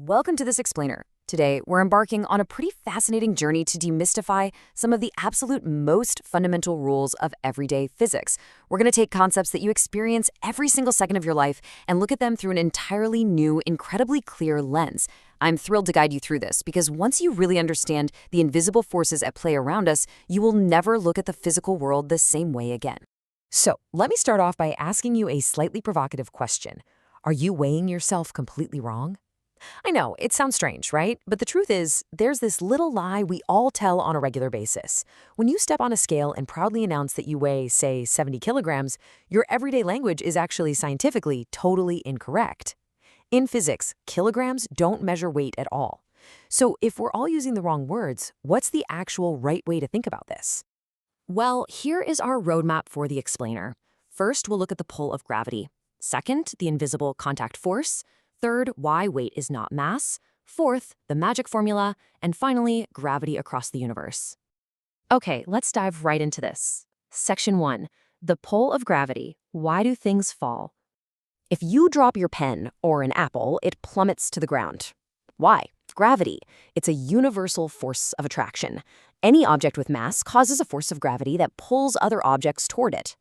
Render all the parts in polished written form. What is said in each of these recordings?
Welcome to This Explainer. Today, we're embarking on a pretty fascinating journey to demystify some of the absolute most fundamental rules of everyday physics. We're going to take concepts that you experience every single second of your life and look at them through an entirely new, incredibly clear lens. I'm thrilled to guide you through this because once you really understand the invisible forces at play around us, you will never look at the physical world the same way again. So, let me start off by asking you a slightly provocative question. Are you weighing yourself completely wrong? I know, it sounds strange, right? But the truth is, there's this little lie we all tell on a regular basis. When you step on a scale and proudly announce that you weigh, say, 70 kilograms, your everyday language is actually scientifically totally incorrect. In physics, kilograms don't measure weight at all. So if we're all using the wrong words, what's the actual right way to think about this? Well, here is our roadmap for the explainer. First, we'll look at the pull of gravity. Second, the invisible contact force. Third, why weight is not mass. Fourth, the magic formula. And finally, gravity across the universe. Okay, let's dive right into this. Section 1. The pull of gravity. Why do things fall? If you drop your pen or an apple, it plummets to the ground. Why? Gravity. It's a universal force of attraction. Any object with mass causes a force of gravity that pulls other objects toward it.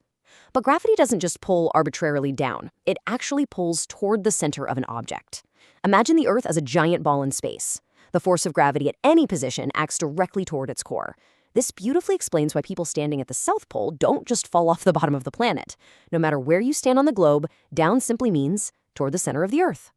But gravity doesn't just pull arbitrarily down. It actually pulls toward the center of an object. Imagine the Earth as a giant ball in space. The force of gravity at any position acts directly toward its core. This beautifully explains why people standing at the South Pole don't just fall off the bottom of the planet. No matter where you stand on the globe, down simply means toward the center of the Earth.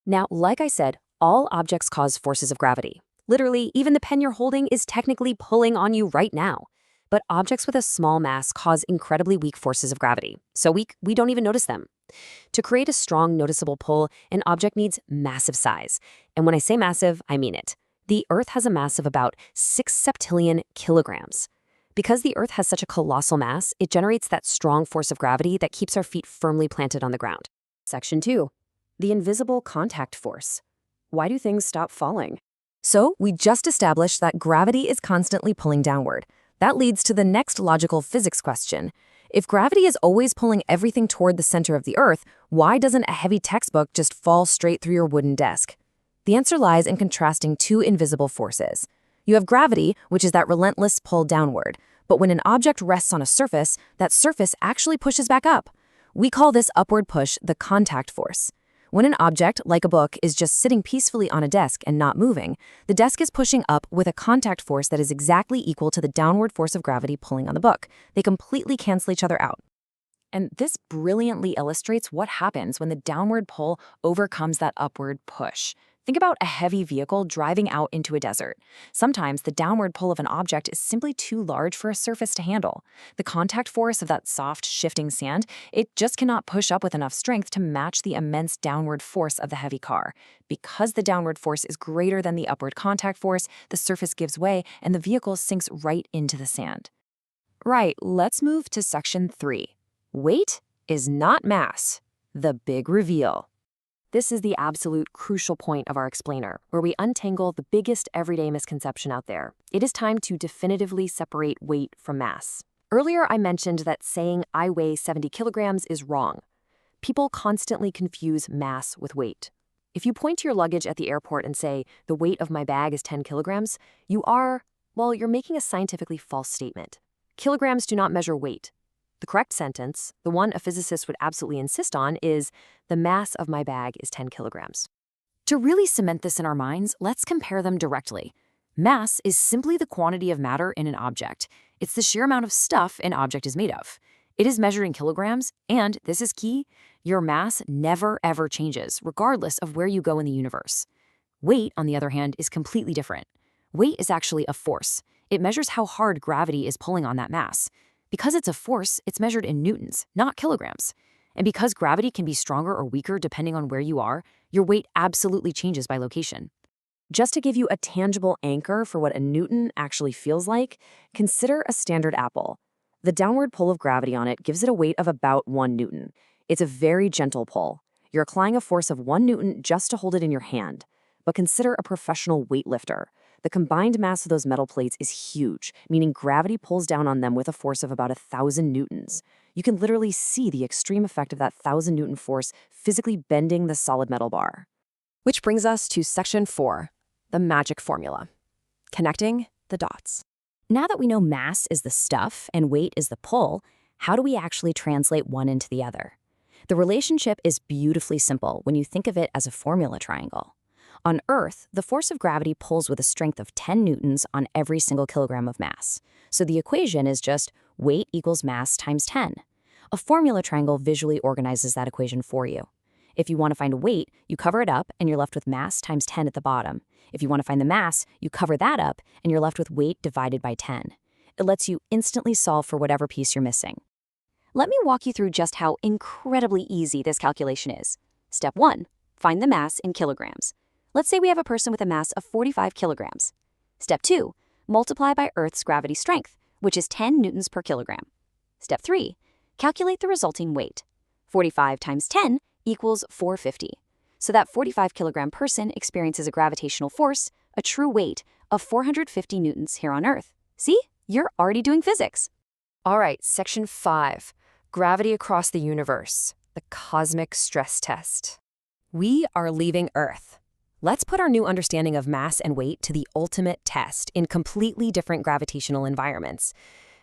Now, like I said, all objects cause forces of gravity. Literally, even the pen you're holding is technically pulling on you right now. But objects with a small mass cause incredibly weak forces of gravity, so weak we don't even notice them. To create a strong, noticeable pull, an object needs massive size. And when I say massive, I mean it. The Earth has a mass of about 6 septillion kilograms. Because the Earth has such a colossal mass, it generates that strong force of gravity that keeps our feet firmly planted on the ground. Section 2. The invisible contact force. Why do things stop falling? So, we just established that gravity is constantly pulling downward. That leads to the next logical physics question. If gravity is always pulling everything toward the center of the Earth, why doesn't a heavy textbook just fall straight through your wooden desk? The answer lies in contrasting two invisible forces. You have gravity, which is that relentless pull downward, but when an object rests on a surface, that surface actually pushes back up. We call this upward push the contact force. When an object, like a book, is just sitting peacefully on a desk and not moving, the desk is pushing up with a contact force that is exactly equal to the downward force of gravity pulling on the book. They completely cancel each other out. And this brilliantly illustrates what happens when the downward pull overcomes that upward push. Think about a heavy vehicle driving out into a desert. Sometimes the downward pull of an object is simply too large for a surface to handle. The contact force of that soft, shifting sand, it just cannot push up with enough strength to match the immense downward force of the heavy car. Because the downward force is greater than the upward contact force, the surface gives way and the vehicle sinks right into the sand. Right, let's move to section 3. Weight is not mass. The big reveal. This is the absolute crucial point of our explainer, where we untangle the biggest everyday misconception out there. It is time to definitively separate weight from mass. Earlier, I mentioned that saying I weigh 70 kilograms is wrong. People constantly confuse mass with weight. If you point to your luggage at the airport and say, the weight of my bag is 10 kilograms, you're making a scientifically false statement. Kilograms do not measure weight. The correct sentence, the one a physicist would absolutely insist on, is, the mass of my bag is 10 kilograms. To really cement this in our minds, let's compare them directly. Mass is simply the quantity of matter in an object. It's the sheer amount of stuff an object is made of. It is measured in kilograms, and, this is key, your mass never ever changes, regardless of where you go in the universe. Weight, on the other hand, is completely different. Weight is actually a force. It measures how hard gravity is pulling on that mass. Because it's a force, it's measured in newtons, not kilograms. And because gravity can be stronger or weaker depending on where you are, your weight absolutely changes by location. Just to give you a tangible anchor for what a newton actually feels like, consider a standard apple. The downward pull of gravity on it gives it a weight of about 1 newton. It's a very gentle pull. You're applying a force of 1 newton just to hold it in your hand. But consider a professional weightlifter. The combined mass of those metal plates is huge, meaning gravity pulls down on them with a force of about 1,000 newtons. You can literally see the extreme effect of that 1,000 Newton force physically bending the solid metal bar. Which brings us to section 4, the magic formula, connecting the dots. Now that we know mass is the stuff and weight is the pull, how do we actually translate one into the other? The relationship is beautifully simple when you think of it as a formula triangle. On Earth, the force of gravity pulls with a strength of 10 newtons on every single kilogram of mass. So the equation is just weight equals mass times 10. A formula triangle visually organizes that equation for you. If you want to find weight, you cover it up and you're left with mass times 10 at the bottom. If you want to find the mass, you cover that up and you're left with weight divided by 10. It lets you instantly solve for whatever piece you're missing. Let me walk you through just how incredibly easy this calculation is. Step 1. Find the mass in kilograms. Let's say we have a person with a mass of 45 kilograms. Step 2. Multiply by Earth's gravity strength, which is 10 newtons per kilogram. Step 3. Calculate the resulting weight. 45 times 10 equals 450. So that 45 kilogram person experiences a gravitational force, a true weight, of 450 newtons here on Earth. See? You're already doing physics. All right, section 5, gravity across the universe, the cosmic stress test. We are leaving Earth. Let's put our new understanding of mass and weight to the ultimate test in completely different gravitational environments.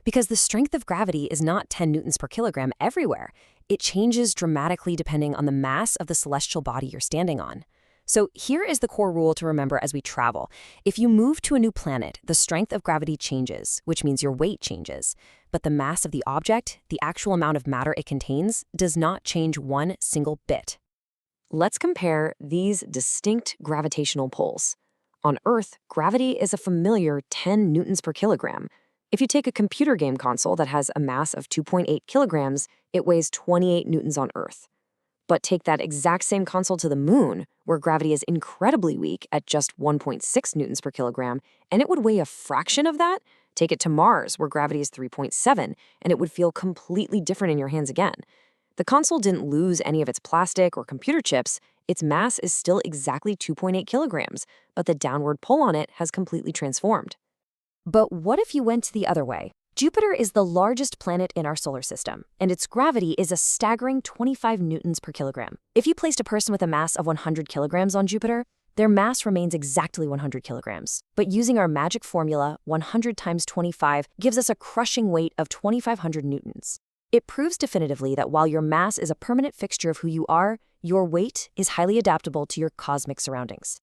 Because the strength of gravity is not 10 newtons per kilogram everywhere. It changes dramatically depending on the mass of the celestial body you're standing on. So here is the core rule to remember as we travel. If you move to a new planet, the strength of gravity changes, which means your weight changes. But the mass of the object, the actual amount of matter it contains, does not change one single bit. Let's compare these distinct gravitational pulls. On Earth, gravity is a familiar 10 newtons per kilogram. If you take a computer game console that has a mass of 2.8 kilograms, it weighs 28 newtons on Earth. But take that exact same console to the moon, where gravity is incredibly weak at just 1.6 newtons per kilogram, and it would weigh a fraction of that. Take it to Mars, where gravity is 3.7, and it would feel completely different in your hands again. The console didn't lose any of its plastic or computer chips. Its mass is still exactly 2.8 kilograms, but the downward pull on it has completely transformed. But what if you went the other way? Jupiter is the largest planet in our solar system, and its gravity is a staggering 25 newtons per kilogram. If you placed a person with a mass of 100 kilograms on Jupiter, their mass remains exactly 100 kilograms. But using our magic formula, 100 times 25 gives us a crushing weight of 2,500 newtons. It proves definitively that while your mass is a permanent fixture of who you are, your weight is highly adaptable to your cosmic surroundings.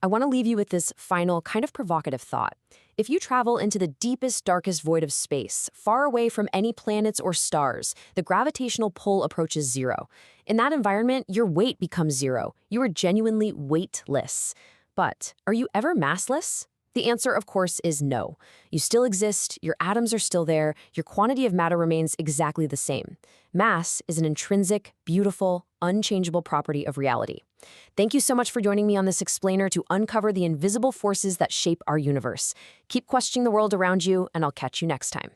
I want to leave you with this final, kind of provocative thought. If you travel into the deepest, darkest void of space, far away from any planets or stars, the gravitational pull approaches zero. In that environment, your weight becomes zero. You are genuinely weightless. But are you ever massless? The answer, of course, is no. You still exist, your atoms are still there, your quantity of matter remains exactly the same. Mass is an intrinsic, beautiful, unchangeable property of reality. Thank you so much for joining me on this explainer to uncover the invisible forces that shape our universe. Keep questioning the world around you, and I'll catch you next time.